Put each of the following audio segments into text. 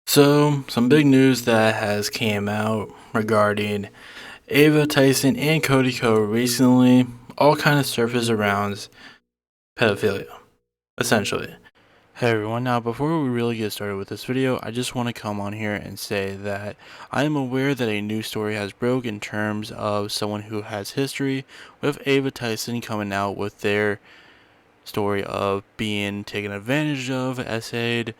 So, some big news that has came out regarding Ava Tyson and Cody Co recently all kind of surface around pedophilia, essentially. Hey everyone, now before we really get started with this video, I just want to come on here and say that I am aware that a new story has broke in terms of someone who has history with Ava Tyson coming out with their story of being taken advantage of, essayed.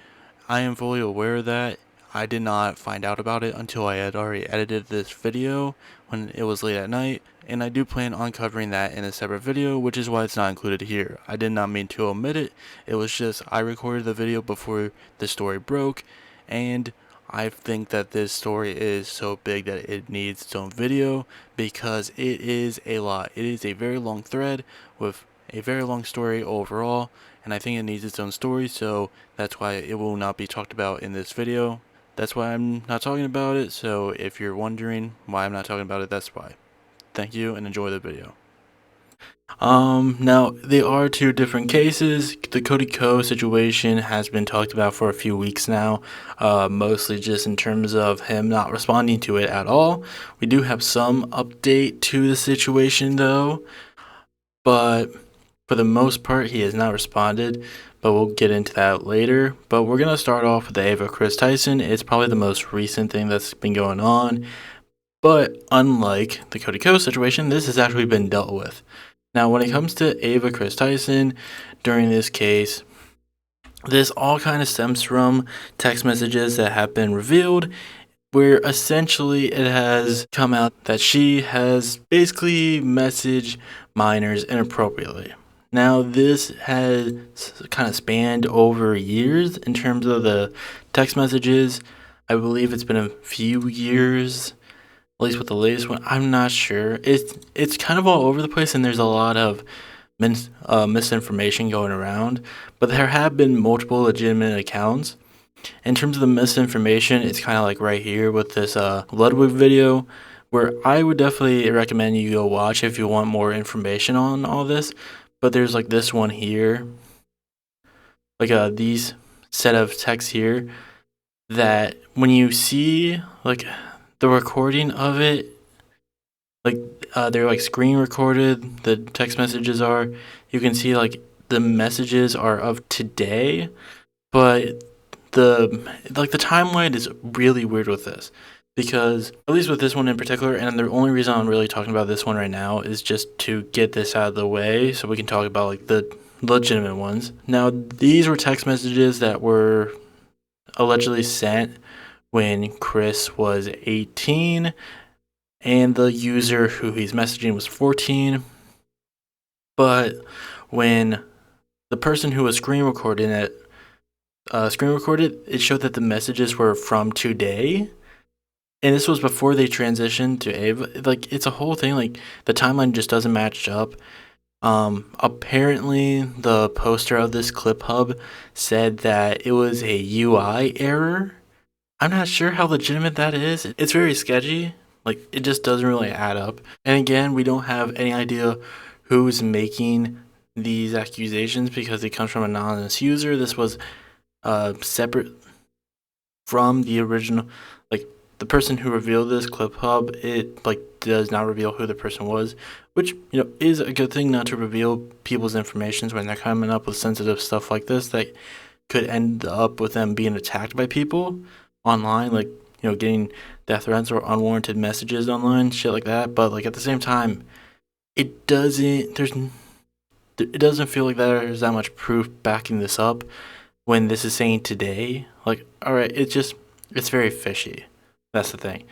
I am fully aware of that. I did not find out about it until I had already edited this video when it was late at night, and I do plan on covering that in a separate video, which is why it's not included here. I did not mean to omit it. It was just I recorded the video before the story broke, and I think that this story is so big that it needs its own video because it is a lot. It is a very long thread with a very long story overall, and I think it needs its own story, so that's why it will not be talked about in this video. That's why I'm not talking about it, so if you're wondering why I'm not talking about it, that's why. Thank you and enjoy the video. Now, they are two different cases. The Cody Co situation has been talked about for a few weeks now, mostly just in terms of him not responding to it at all. We do have some update to the situation though, but for the most part, he has not responded, but we'll get into that later. But we're going to start off with the Ava Kris Tyson. It's probably the most recent thing that's been going on. But unlike the Cody Co situation, this has actually been dealt with. Now, when it comes to Ava Kris Tyson, during this case, this all kind of stems from text messages that have been revealed, where essentially it has come out that she has basically messaged minors inappropriately. Now, this has kind of spanned over years in terms of the text messages. I believe it's been a few years, at least with the latest one. I'm not sure. It's kind of all over the place, and there's a lot of misinformation going around. But there have been multiple legitimate accounts. In terms of the misinformation, it's kind of like right here with this Ludwig video, where I would definitely recommend you go watch if you want more information on all this. But there's like this one here, like these set of texts here, that when you see like the recording of it, like they're like screen recorded, the text messages are, you can see like the messages are of today, but the timeline is really weird with this, because at least with this one in particular, and the only reason I'm really talking about this one right now is just to get this out of the way so we can talk about like the legitimate ones. Now, these were text messages that were allegedly sent when Chris was 18 and the user who he's messaging was 14. But when the person who was screen recorded, it showed that the messages were from today, and this was before they transitioned to Ava. Like, it's a whole thing. Like, the timeline just doesn't match up. Apparently, the poster of this clip hub said that it was a UI error. I'm not sure how legitimate that is. It's very sketchy. Like, it just doesn't really add up. And again, we don't have any idea who's making these accusations because it comes from an anonymous user. This was separate from the original, like the person who revealed this clip hub. It like does not reveal who the person was, which is a good thing, not to reveal people's information when they're coming up with sensitive stuff like this that could end up with them being attacked by people online, like getting death threats or unwarranted messages online, shit like that. But like at the same time, it doesn't feel like there's that much proof backing this up when this is saying today. Like, all right, it's very fishy. That's the thing.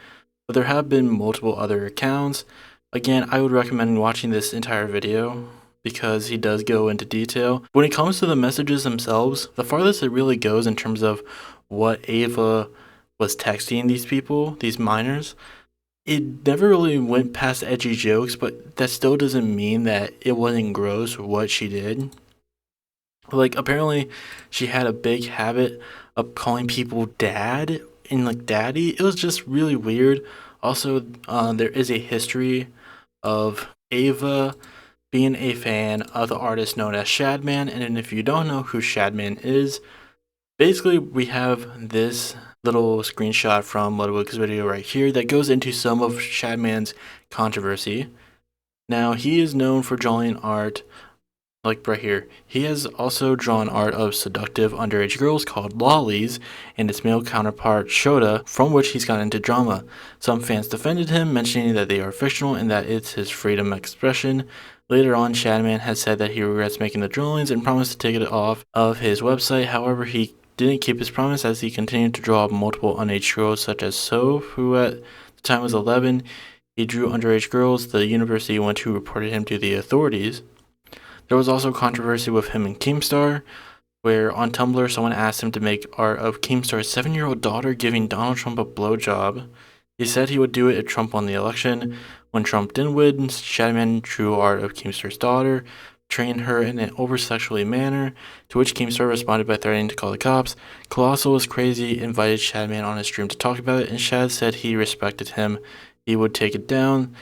But there have been multiple other accounts. Again, I would recommend watching this entire video because he does go into detail. When it comes to the messages themselves, the farthest it really goes in terms of what Ava was texting these people, these minors, it never really went past edgy jokes, but that still doesn't mean that it wasn't gross what she did. Like, apparently she had a big habit of calling people dad and like daddy. It was just really weird. Also, there is a history of Ava being a fan of the artist known as Shadman. And if you don't know who Shadman is, basically we have this little screenshot from Ludwig's video right here that goes into some of Shadman's controversy. Now, he is known for drawing art, like right here. He has also drawn art of seductive underage girls called lollies and its male counterpart Shota, from which he's gotten into drama. Some fans defended him, mentioning that they are fictional and that it's his freedom of expression. Later on, Shadman has said that he regrets making the drawings and promised to take it off of his website. However, he didn't keep his promise as he continued to draw multiple underage girls such as So, who at the time was 11. He drew underage girls. The university went to reported him to the authorities. There was also controversy with him and Keemstar, where on Tumblr someone asked him to make art of Keemstar's 7-year-old daughter giving Donald Trump a blowjob. He said he would do it if Trump won the election. When Trump didn't win, Shadman drew art of Keemstar's daughter, trained her in an over-sexually manner, to which Keemstar responded by threatening to call the cops. Colossal was crazy, invited Shadman on his stream to talk about it, and Shad said he respected him. He would take it down.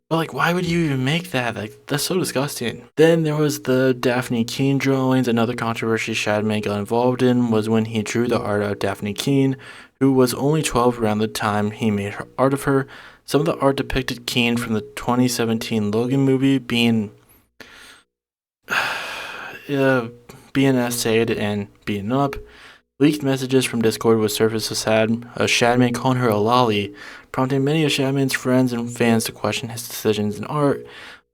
But, like, why would you even make that? Like, that's so disgusting. Then there was the Daphne Keane drawings. Another controversy Shadman got involved in was when he drew the art of Daphne Keane, who was only 12 around the time he made art of her. Some of the art depicted Keane from the 2017 Logan movie being essayed and beaten up. Leaked messages from Discord would surface of Shadman calling her a lolly, prompting many of Shadman's friends and fans to question his decisions in art.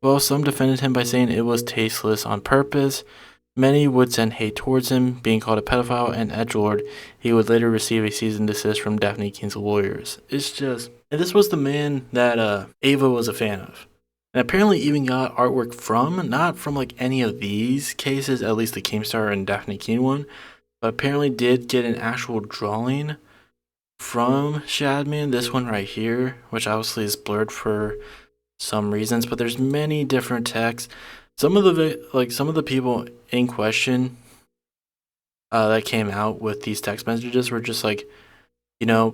While some defended him by saying it was tasteless on purpose, many would send hate towards him, being called a pedophile and edgelord. He would later receive a cease and desist from Daphne Keane's lawyers. It's just... And this was the man that Ava was a fan of. And apparently even got artwork from, not from like any of these cases, at least the Keemstar and Daphne Keane one, but apparently did get an actual drawing from Shadman, this one right here, which obviously is blurred for some reasons, but there's many different texts. Some of the people in question that came out with these text messages were just like, you know,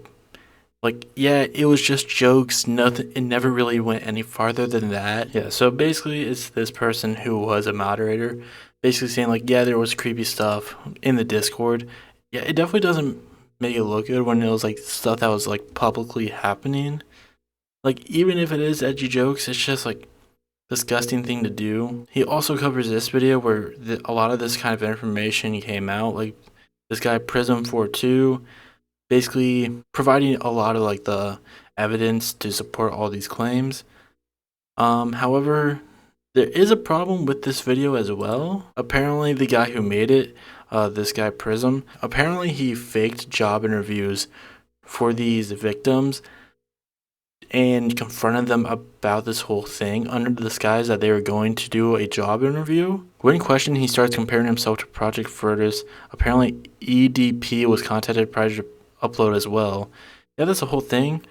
like, yeah, it was just jokes, nothing, it never really went any farther than that. Yeah, so basically it's this person who was a moderator basically saying like, yeah, there was creepy stuff in the Discord. Yeah, it definitely doesn't make it look good when it was like stuff that was like publicly happening. Like, even if it is edgy jokes, it's just like disgusting thing to do. He also covers this video where a lot of this kind of information came out, like this guy Prism42 basically providing a lot of like the evidence to support all these claims. However, there is a problem with this video as well. Apparently the guy who made it, this guy Prism, apparently he faked job interviews for these victims and confronted them about this whole thing under the disguise that they were going to do a job interview. When questioned, he starts comparing himself to Project Furtus. Apparently EDP was contacted prior to upload as well. Yeah, that's the whole thing.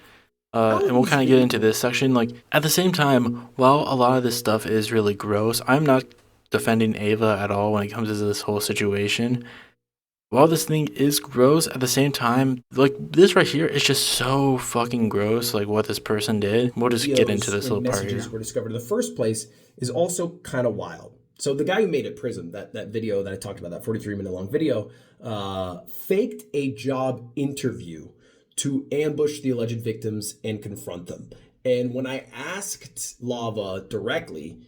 And we'll kind of get into this section. Like, at the same time, while a lot of this stuff is really gross, I'm not defending Ava at all when it comes to this whole situation. While this thing is gross, at the same time, like, this right here is just so fucking gross, like, what this person did. We'll just get into this little part here. Messages were discovered in the first place is also kind of wild. So the guy who made it, Prism, that video that I talked about, that 43-minute long video, faked a job interview to ambush the alleged victims and confront them. And when I asked Lava directly,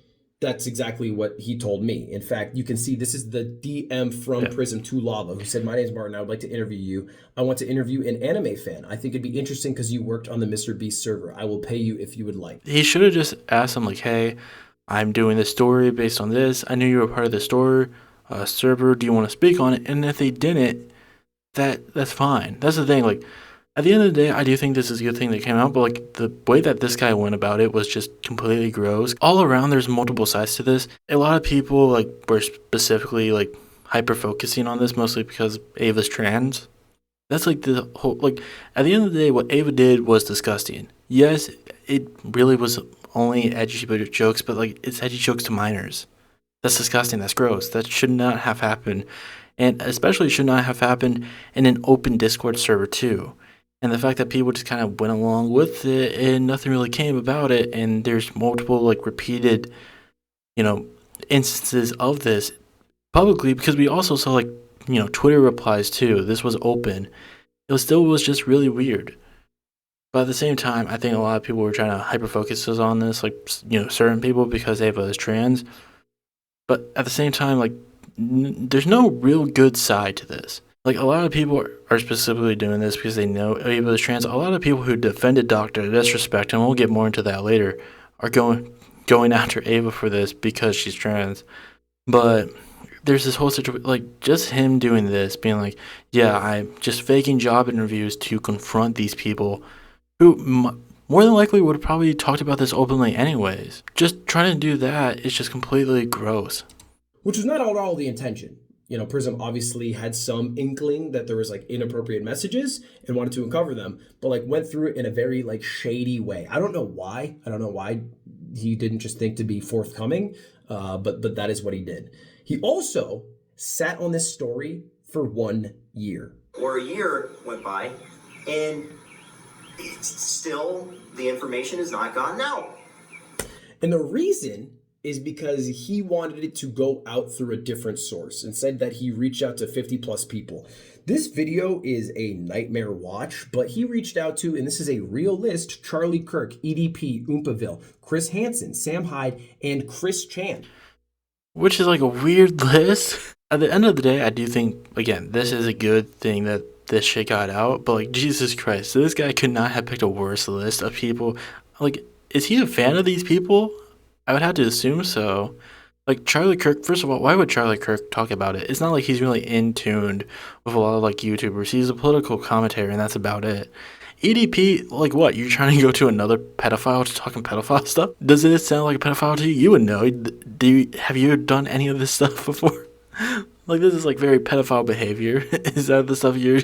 that's exactly what he told me. In fact, you can see this is the DM from Prism to Lava, who said, "My name is Martin. I would like to interview you. I want to interview an anime fan. I think it'd be interesting because you worked on the Mr. Beast server. I will pay you if you would like." He should have just asked him, like, hey, I'm doing this story based on this. I knew you were part of the story server. Do you want to speak on it? And if they didn't, that's fine. That's the thing. Like, at the end of the day, I do think this is a good thing that came out, but like the way that this guy went about it was just completely gross. All around, there's multiple sides to this. A lot of people like were specifically like hyper focusing on this, mostly because Ava's trans. That's like the whole, like, at the end of the day, what Ava did was disgusting. Yes, it really was only edgy jokes, but like, it's edgy jokes to minors. That's disgusting. That's gross. That should not have happened. And especially should not have happened in an open Discord server too. And the fact that people just kind of went along with it and nothing really came about it, and there's multiple like repeated, instances of this publicly, because we also saw like, Twitter replies too. This was open. it still was just really weird. But at the same time, I think a lot of people were trying to hyper focus on this, like, certain people because Ava is trans. But at the same time, like, there's no real good side to this. Like, a lot of people are specifically doing this because they know Ava is trans. A lot of people who defended Dr. Disrespect, and we'll get more into that later, are going after Ava for this because she's trans. But there's this whole situation, like, just him doing this, being like, yeah, I'm just faking job interviews to confront these people who more than likely would have probably talked about this openly anyways. Just trying to do that is just completely gross. Which was not at all the intention. Prism obviously had some inkling that there was like inappropriate messages and wanted to uncover them, but like went through it in a very like shady way. I don't know why. He didn't just think to be forthcoming, but that is what he did. He also sat on this story for 1 year. Or a year went by, and it's still the information has not gotten out. And the reason is because he wanted it to go out through a different source and said that he reached out to 50 plus people. This video is a nightmare watch, but he reached out to, and this is a real list, Charlie Kirk, EDP, Oompaville, Chris Hansen, Sam Hyde, and Chris Chan. Which is like a weird list. At the end of the day, I do think, again, this is a good thing that this shit got out, but like, Jesus Christ, this guy could not have picked a worse list of people. Like, is he a fan of these people? I would have to assume so. Like, Charlie Kirk, first of all, why would Charlie Kirk talk about it? It's not like he's really in tuned with a lot of like YouTubers. He's a political commentator, and that's about it. EDP, like what? You're trying to go to another pedophile to talking pedophile stuff? Does it sound like a pedophile to you? You would know. Have you done any of this stuff before? Like, this is like very pedophile behavior. Is that the stuff you're...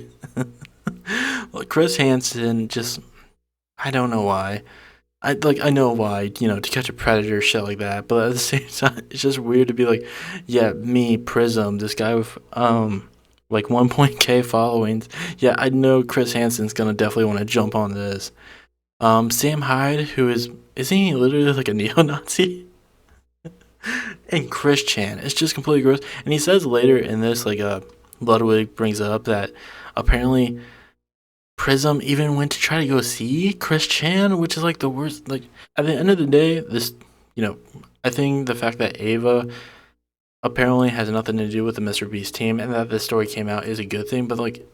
Like, Chris Hansen, just... I don't know why. I know why, to catch a predator, shit like that. But at the same time, it's just weird to be like, yeah, me, Prism, this guy with, like 1.k followings. Yeah, I know Chris Hansen's gonna definitely want to jump on this. Sam Hyde, who isn't he literally like a neo-Nazi? And Chris Chan, it's just completely gross. And he says later in this, like, Ludwig brings up that apparently Prism even went to try to go see Chris Chan, which is like the worst. Like, at the end of the day, this, I think the fact that Ava apparently has nothing to do with the Mr. Beast team and that this story came out is a good thing, but like,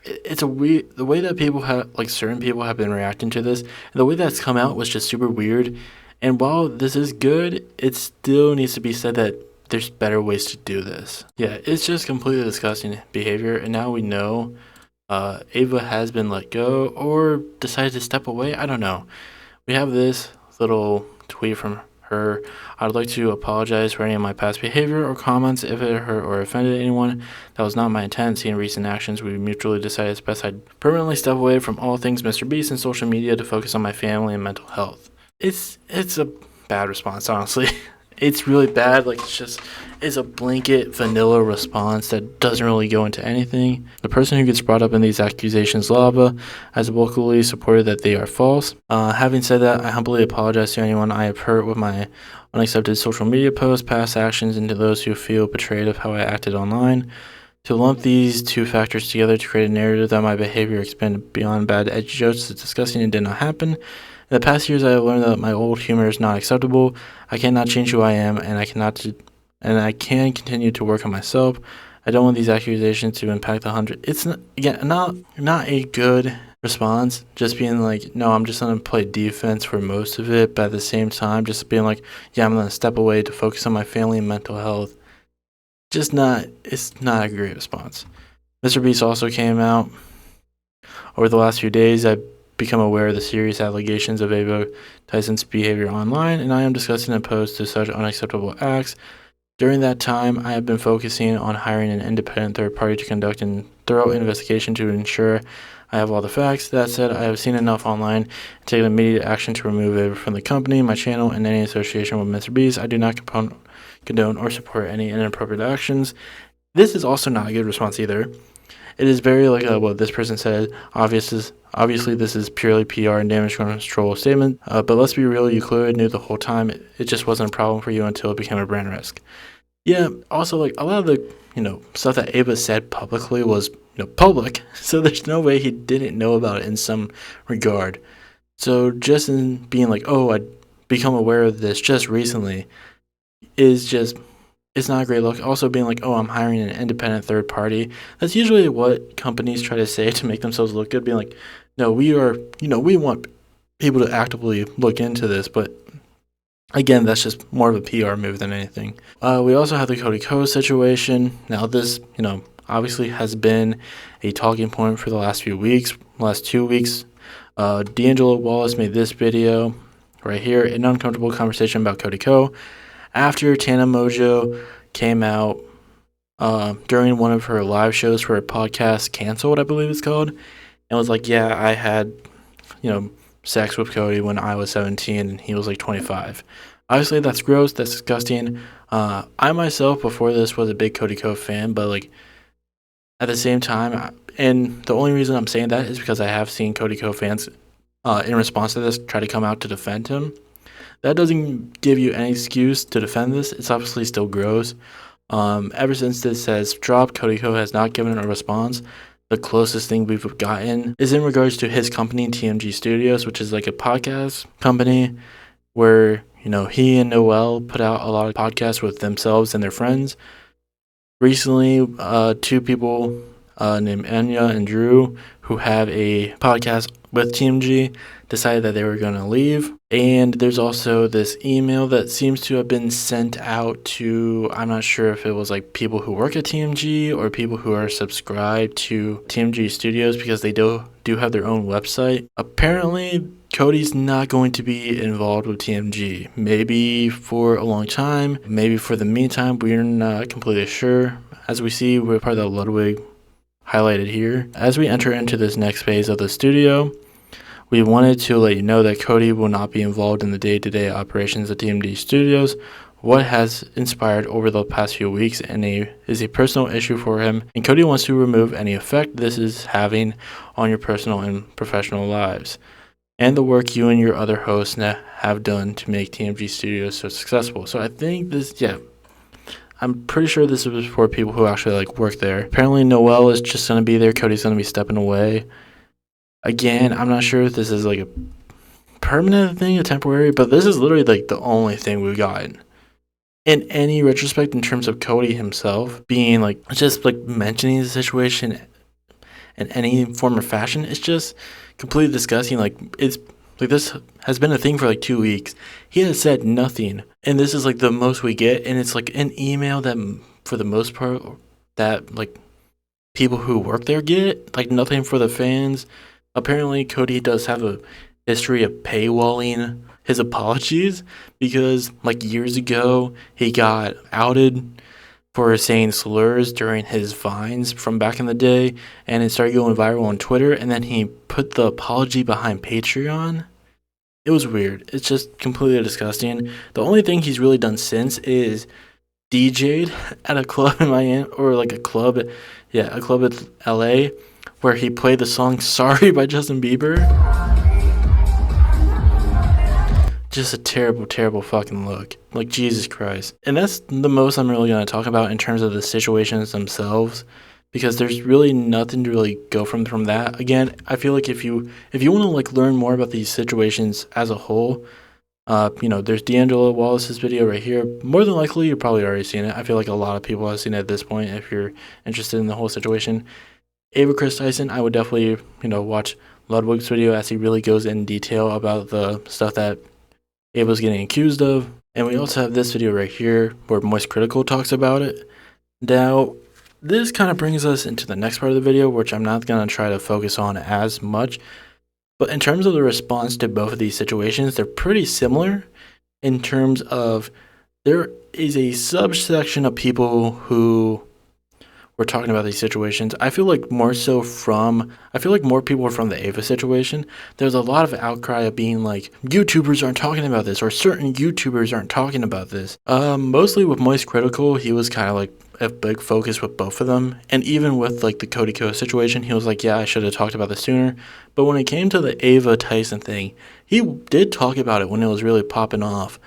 it's a weird, the way that people have, like, certain people have been reacting to this, and the way that's come out was just super weird. And while this is good, it still needs to be said that there's better ways to do this. Yeah, it's just completely disgusting behavior, and now we know Ava has been let go or decided to step away. I don't know. We have this little tweet from her. I'd like to apologize for any of my past behavior or comments if it hurt or offended anyone. That was not my intent. Seeing recent actions, we mutually decided it's best I'd permanently step away from all things Mr. Beast and social media to focus on my family and mental health. It's a bad response, honestly. It's really bad. Like, it's a blanket vanilla response that doesn't really go into anything. The person who gets brought up in these accusations, Lava, has vocally supported that they are false. Having said that, I humbly apologize to anyone I have hurt with my unaccepted social media posts, past actions, and to those who feel betrayed of how I acted online. To lump these two factors together to create a narrative that my behavior expanded beyond bad edgy jokes is disgusting and did not happen. In the past years, I have learned that my old humor is not acceptable. I cannot change who I am, and I can continue to work on myself. I don't want these accusations to impact 100. It's not a good response. Just being like, no, I'm just gonna play defense for most of it, but at the same time, just being like, yeah, I'm gonna step away to focus on my family and mental health. It's not a great response. Mr. Beast also came out over the last few days. I've become aware of the serious allegations of Ava Tyson's behavior online, and I am disgusted and opposed to such unacceptable acts. During that time, I have been focusing on hiring an independent third party to conduct a thorough investigation to ensure I have all the facts. That said, I have seen enough online and taken immediate action to remove Ava from the company, my channel, and any association with Mr. Beast. I do not condone or support any inappropriate actions. This is also not a good response either. It is very like what this person said. Obviously, this is purely PR and damage control statement. But let's be real, you clearly knew the whole time. It just wasn't a problem for you until it became a brand risk. Yeah. Also, like, a lot of the stuff that Ava said publicly was public. So there's no way he didn't know about it in some regard. So just in being like, oh, I become aware of this just recently is just, it's not a great look. Also being like, oh, I'm hiring an independent third party. That's usually what companies try to say to make themselves look good, being like, no, we are, we want people to actively look into this. But again, that's just more of a PR move than anything. We also have the Cody Co situation. Now this, obviously has been a talking point for the last few weeks, last 2 weeks. D'Angelo Wallace made this video right here, an uncomfortable conversation about Cody Co. After Tana Mojo came out during one of her live shows for her podcast, Canceled, I believe it's called, and was like, yeah, I had, sex with Cody when I was 17 and he was like 25. Obviously, that's gross. That's disgusting. I myself, before this, was a big Cody Co fan, but like at the same time, and the only reason I'm saying that is because I have seen Cody Co fans in response to this try to come out to defend him. That doesn't give you any excuse to defend this. It's obviously still gross. Ever since this has dropped, Cody Co has not given a response. The closest thing we've gotten is in regards to his company, TMG Studios, which is like a podcast company where, he and Noel put out a lot of podcasts with themselves and their friends. Recently, two people named Anya and Drew, who have a podcast with TMG, decided that they were going to leave. And there's also this email that seems to have been sent out to, I'm not sure if it was like people who work at TMG or people who are subscribed to TMG Studios, because they do have their own website. Apparently, Cody's not going to be involved with TMG. Maybe for a long time, maybe for the meantime, we're not completely sure. As we see, we're part of the Ludwig highlighted here. As we enter into this next phase of the studio, we wanted to let you know that Cody will not be involved in the day-to-day operations of TMG Studios. What has inspired over the past few weeks is a personal issue for him, and Cody wants to remove any effect this is having on your personal and professional lives, and the work you and your other hosts have done to make TMG Studios so successful. So I think this, I'm pretty sure this is for people who actually work there. Apparently Noel is just going to be there. Cody's going to be stepping away. Again, I'm not sure if this is a permanent thing, a temporary, but this is literally the only thing we've gotten. In any retrospect, in terms of Cody himself being just mentioning the situation in any form or fashion, it's just completely disgusting. It's this has been a thing for 2 weeks. He has said nothing, and this is the most we get, and it's an email that for the most part that people who work there get, nothing for the fans. Apparently, Cody does have a history of paywalling his apologies, because years ago he got outed for saying slurs during his vines from back in the day, and it started going viral on Twitter, and then he put the apology behind Patreon. It was weird. It's just completely disgusting. The only thing he's really done since is DJ'd at a club in Miami, or a club at LA, where he played the song Sorry by Justin Bieber. Just a terrible, terrible fucking look. Jesus Christ. And that's the most I'm really going to talk about in terms of the situations themselves, because there's really nothing to really go from that. Again, I feel if you want to learn more about these situations as a whole, there's D'Angelo Wallace's video right here. More than likely, you've probably already seen it. I feel a lot of people have seen it at this point if you're interested in the whole situation. Ava Kris Tyson, I would definitely, watch Ludwig's video as he really goes in detail about the stuff that Ava's getting accused of. And we also have this video right here where Moist Critical talks about it. Now, this kind of brings us into the next part of the video, which I'm not going to try to focus on as much. But in terms of the response to both of these situations, they're pretty similar in terms of there is a subsection of people who were talking about these situations. I feel more people were from the Ava situation. There's a lot of outcry of being YouTubers aren't talking about this, or certain YouTubers aren't talking about this. Mostly with Moist Critical, he was kind of a big focus with both of them. And even with the Cody Co situation, he was yeah, I should have talked about this sooner. But when it came to the Ava Tyson thing, he did talk about it when it was really popping off.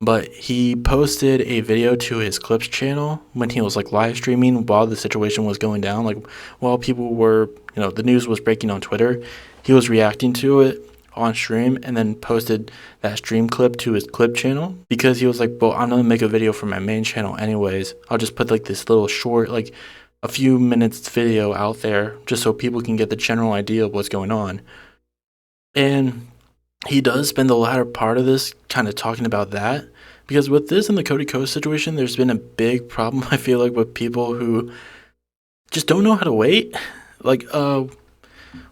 but he posted a video to his Clips channel when he was like live streaming while the situation was going down, like while people were, the news was breaking on Twitter. He was reacting to it on stream and then posted that stream clip to his Clip channel because he was like, well, I'm gonna make a video for my main channel anyways. I'll just put like this little short, like a few minutes video out there just so people can get the general idea of what's going on. And he does spend the latter part of this kind of talking about that, because with this and the Cody Co situation, there's been a big problem, I feel like, with people who just don't know how to wait. Like,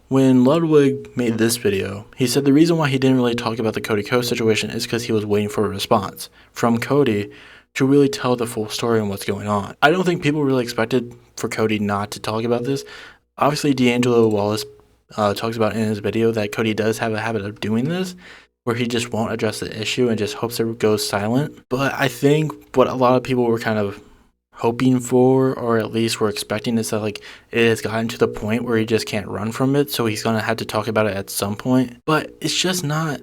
when Ludwig made this video, he said the reason why he didn't really talk about the Cody Co situation is because he was waiting for a response from Cody to really tell the full story on what's going on. I don't think people really expected for Cody not to talk about this. Obviously, D'Angelo Wallace talks about in his video that Cody does have a habit of doing this, where he just won't address the issue and just hopes it goes silent. But I think what a lot of people were kind of hoping for, or at least were expecting, is that like it has gotten to the point where he just can't run from it, so he's gonna have to talk about it at some point. But it's just not,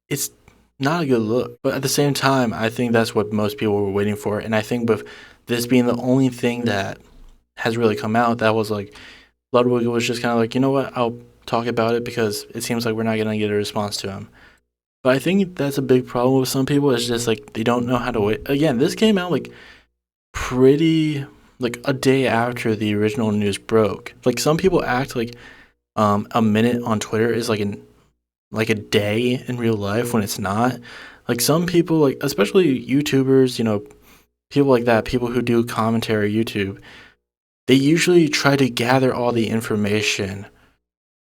it's not a good look. But at the same time, I think that's what most people were waiting for. And I think with this being the only thing that has really come out, that was like Ludwig was just kind of like, you know what, I'll talk about it because it seems like we're not gonna get a response to him. But I think that's a big problem with some people. It's just like they don't know how to wait. Again, this came out like pretty like a day after the original news broke. Like some people act like a minute on Twitter is like a day in real life when it's not. Like some people, like especially YouTubers, people like that, people who do commentary YouTube, they usually try to gather all the information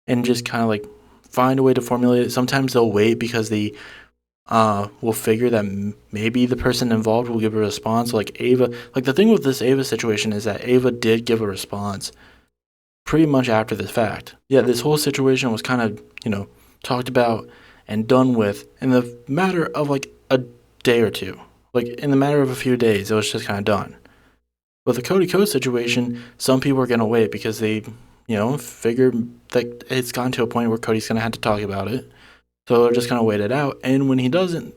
and just kind of like find a way to formulate it. Sometimes they'll wait because they will figure that maybe the person involved will give a response. Like Ava, like the thing with this Ava situation is that Ava did give a response pretty much after the fact. Yeah, this whole situation was kind of, talked about and done with in the matter of like a day or two. Like in the matter of a few days, it was just kind of done. With the Cody Co situation, some people are going to wait because they, figure that it's gotten to a point where Cody's going to have to talk about it. So they're just going to wait it out. And when he doesn't,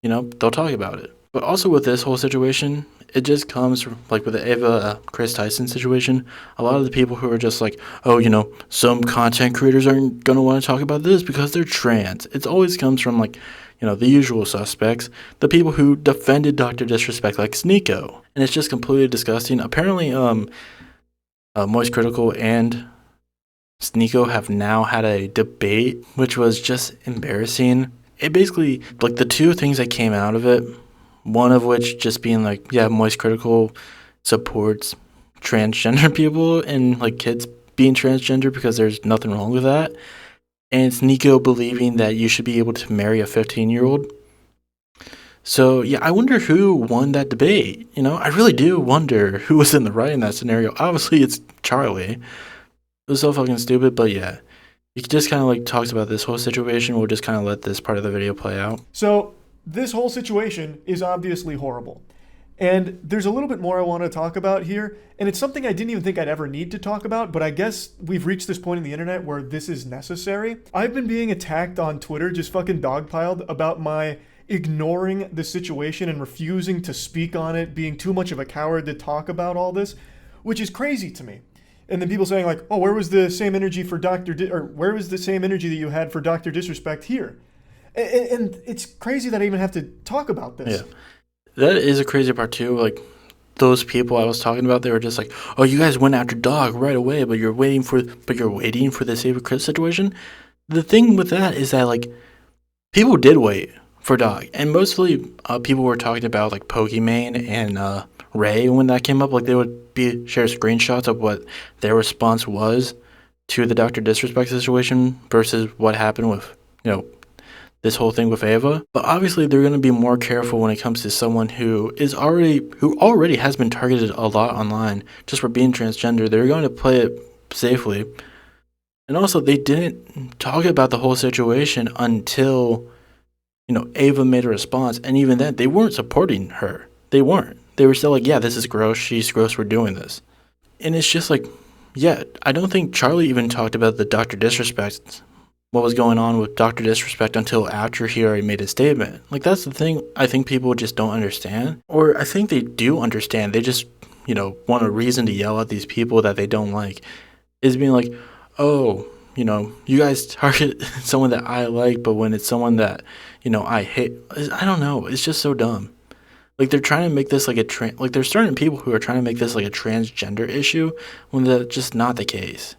they'll talk about it. But also with this whole situation, it just comes from, like with the Ava Kris Tyson situation, a lot of the people who are just like, oh, some content creators aren't going to want to talk about this because they're trans. It always comes from like, the usual suspects, the people who defended Dr. Disrespect like Sneeko. And it's just completely disgusting. Apparently, Moist Critical and Sneeko have now had a debate, which was just embarrassing. It basically, like the two things that came out of it, one of which just being like, yeah, Moist Critical supports transgender people and like kids being transgender because there's nothing wrong with that. And Sneeko believing that you should be able to marry a 15-year-old. So, yeah, I wonder who won that debate. I really do wonder who was in the right in that scenario. Obviously, it's Charlie. It was so fucking stupid, but yeah. He just kind of like talks about this whole situation. We'll just kind of let this part of the video play out. So, this whole situation is obviously horrible. And there's a little bit more I want to talk about here. And it's something I didn't even think I'd ever need to talk about, but I guess we've reached this point in the internet where this is necessary. I've been being attacked on Twitter, just fucking dogpiled, about my ignoring the situation and refusing to speak on it, being too much of a coward to talk about all this, which is crazy to me. And then people saying like, oh, where was the same energy for where was the same energy that you had for Dr. Disrespect here? And it's crazy that I even have to talk about this. Yeah. That is a crazy part too. Like those people I was talking about, they were just like, "Oh, you guys went after Dog right away, but you're waiting for this Ava Kris situation." The thing with that is that like people did wait for Dog, and mostly people were talking about like Pokimane and Ray when that came up. Like they would share screenshots of what their response was to the Dr. Disrespect situation versus what happened with this whole thing with Ava. But obviously they're going to be more careful when it comes to someone who already has been targeted a lot online just for being transgender. They're going to play it safely. And also they didn't talk about the whole situation until Ava made a response, and even then they weren't supporting her. They weren't. They were still like, yeah, this is gross, she's gross, we're doing this. And it's just like, yeah, I don't think Charlie even talked about the Dr. Disrespect what was going on with Dr. Disrespect until after he already made his statement. Like, that's the thing I think people just don't understand. Or I think they do understand. They just, want a reason to yell at these people that they don't like. Is being like, oh, you guys target someone that I like, but when it's someone that, I hate, I don't know. It's just so dumb. Like, they're trying to make this like there's certain people who are trying to make this like a transgender issue when that's just not the case.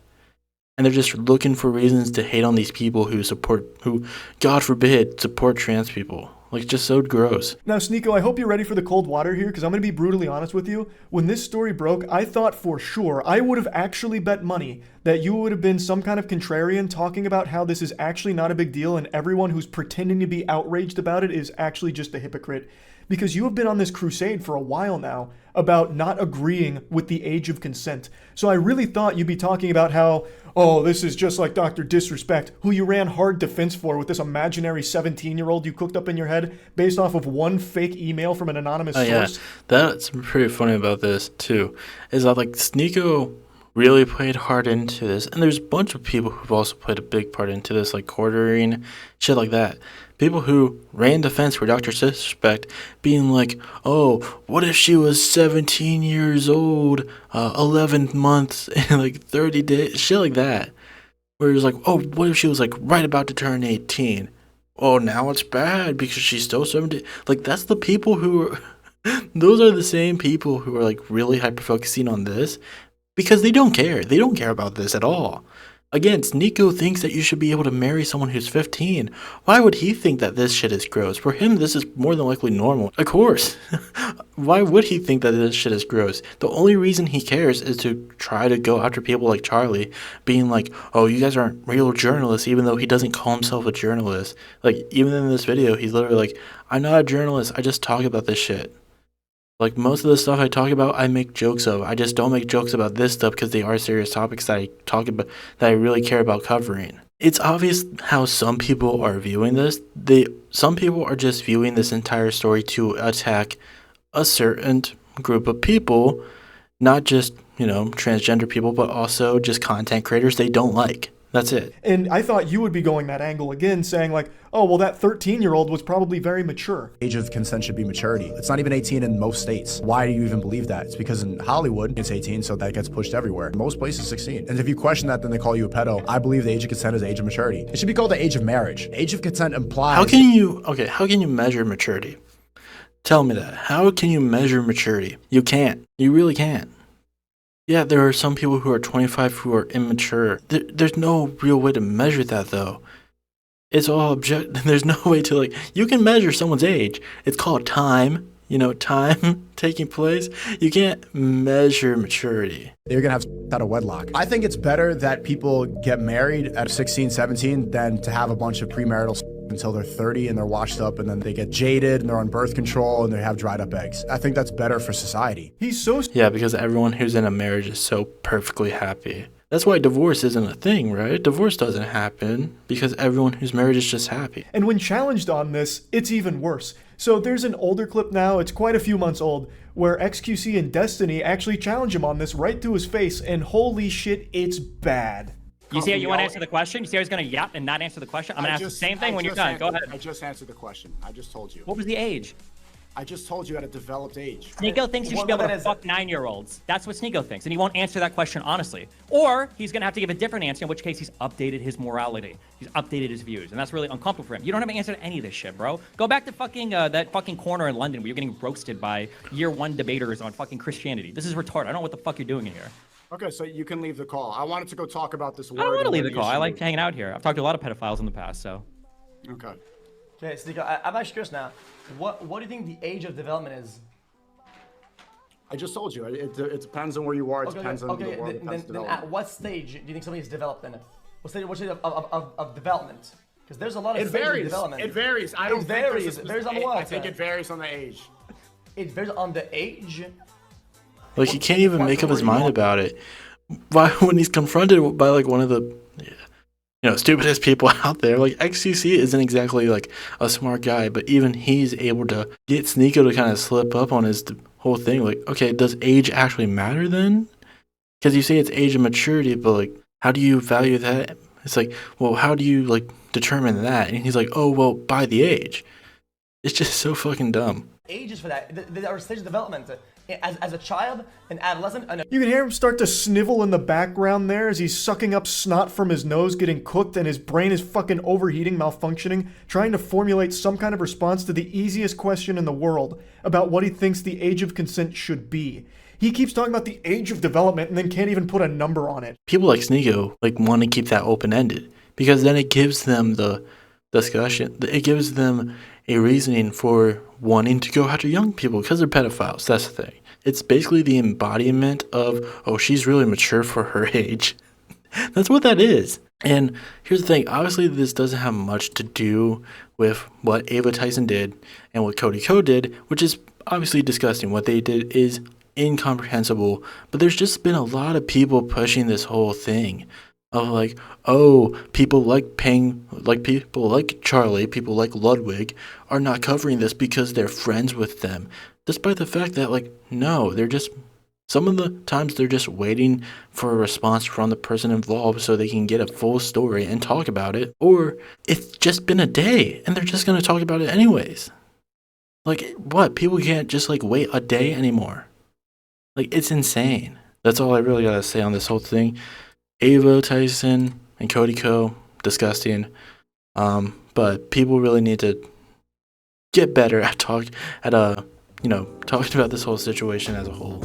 And they're just looking for reasons to hate on these people who, God forbid, support trans people. Like, just so gross. Now, Sneeko, I hope you're ready for the cold water here, because I'm going to be brutally honest with you. When this story broke, I thought for sure, I would have actually bet money that you would have been some kind of contrarian talking about how this is actually not a big deal and everyone who's pretending to be outraged about it is actually just a hypocrite. Because you have been on this crusade for a while now about not agreeing with the age of consent. So I really thought you'd be talking about how, oh, this is just like Dr. Disrespect, who you ran hard defense for with this imaginary 17-year-old you cooked up in your head based off of one fake email from an anonymous source. Yeah, that's pretty funny about this, too, is that, like, Sneeko really played hard into this, and there's a bunch of people who've also played a big part into this, like quartering, shit like that. People who ran defense for Dr. Disrespect being like, oh, what if she was 17 years old, 11 months, and like 30 days, shit like that. Where it was like, oh, what if she was like right about to turn 18? Oh, now it's bad because she's still 17. Like, that's the people who are, those are the same people who are like really hyper-focusing on this because they don't care. They don't care about this at all. Again, Sneeko thinks that you should be able to marry someone who's 15. Why would he think that this shit is gross? For him, this is more than likely normal. Of course. Why would he think that this shit is gross? The only reason he cares is to try to go after people like Charlie, being like, oh, you guys aren't real journalists, even though he doesn't call himself a journalist. Like, even in this video, he's literally like, I'm not a journalist, I just talk about this shit. Like, most of the stuff I talk about, I make jokes of. I just don't make jokes about this stuff because they are serious topics that I talk about, that I really care about covering. It's obvious how some people are viewing this. Some people are just viewing this entire story to attack a certain group of people, not just, transgender people, but also just content creators they don't like. That's it. And I thought you would be going that angle again, saying like, oh, well, that 13-year-old was probably very mature. Age of consent should be maturity. It's not even 18 in most states. Why do you even believe that? It's because in Hollywood, it's 18, so that gets pushed everywhere. Most places, 16. And if you question that, then they call you a pedo. I believe the age of consent is the age of maturity. It should be called the age of marriage. Age of consent implies... How can you measure maturity? Tell me that. How can you measure maturity? You can't. You really can't. Yeah, there are some people who are 25 who are immature. There's no real way to measure that, though. It's all objective. There's no way to, like, you can measure someone's age. It's called time, time taking place. You can't measure maturity. You're going to have out of wedlock. I think it's better that people get married at 16, 17 than to have a bunch of premarital until they're 30 and they're washed up and then they get jaded and they're on birth control and they have dried up eggs. I think that's better for society. Yeah, because everyone who's in a marriage is so perfectly happy. That's why divorce isn't a thing, right? Divorce doesn't happen because everyone who's married is just happy. And when challenged on this, it's even worse. So there's an older clip now, it's quite a few months old, where XQC and Destiny actually challenge him on this right to his face, and holy shit, it's bad. You see how you want to answer the question? You see how he's going to yap and not answer the question? I'm going to ask the same thing when you're done. Go ahead. I just answered the question. I just told you. What was the age? I just told you at a developed age. Sneeko thinks you should be able to fuck 9-year-olds. That's what Sneeko thinks, and he won't answer that question honestly. Or he's going to have to give a different answer, in which case he's updated his morality. He's updated his views, and that's really uncomfortable for him. You don't have an answer to any of this shit, bro. Go back to fucking that fucking corner in London where you're getting roasted by year 1 debaters on fucking Christianity. This is retarded. I don't know what the fuck you're doing in here. Okay, so you can leave the call. I wanted to go talk about this word. I don't want to leave the call. I like hanging out here. I've talked to a lot of pedophiles in the past, so. Okay. Okay, Sneeko, I'm actually curious now. What do you think the age of development is? I just told you. It depends on where you are. It depends on the world. Then at what stage do you think somebody is developed in it? What stage of development? Because there's a lot of stages of development. It varies. I don't think varies. It varies on what? I think it varies on the age. It varies on the age? Like, he can't even make up his mind about it. Why, when he's confronted by, like, one of the, stupidest people out there, like, XCC isn't exactly, like, a smart guy, but even he's able to get Sneeko to kind of slip up on his whole thing. Like, okay, does age actually matter then? Because you say it's age of maturity, but, like, how do you value that? It's like, well, how do you like determine that? And he's like, oh, well, by the age. It's just so fucking dumb. Ages for that. There are stages of development. As a child, an adolescent, You can hear him start to snivel in the background there as he's sucking up snot from his nose, getting cooked, and his brain is fucking overheating, malfunctioning, trying to formulate some kind of response to the easiest question in the world about what he thinks the age of consent should be. He keeps talking about the age of development and then can't even put a number on it. People like Sneeko like want to keep that open-ended because then it gives them the discussion. It gives them a reasoning for wanting to go after young people because they're pedophiles. That's the thing. It's basically the embodiment of, oh, she's really mature for her age. That's what that is. And here's the thing. Obviously, this doesn't have much to do with what Ava Tyson did and what Cody Co did, which is obviously disgusting. What they did is incomprehensible. But there's just been a lot of people pushing this whole thing of like, oh, people like people like Charlie, people like Ludwig are not covering this because they're friends with them. Despite the fact that, like, no, they're just, some of the times they're just waiting for a response from the person involved so they can get a full story and talk about it. Or it's just been a day and they're just going to talk about it anyways. Like, what? People can't just, like, wait a day anymore. Like, it's insane. That's all I really got to say on this whole thing. Ava Tyson and Cody Co, disgusting. But people really need to get better at talking about this whole situation as a whole.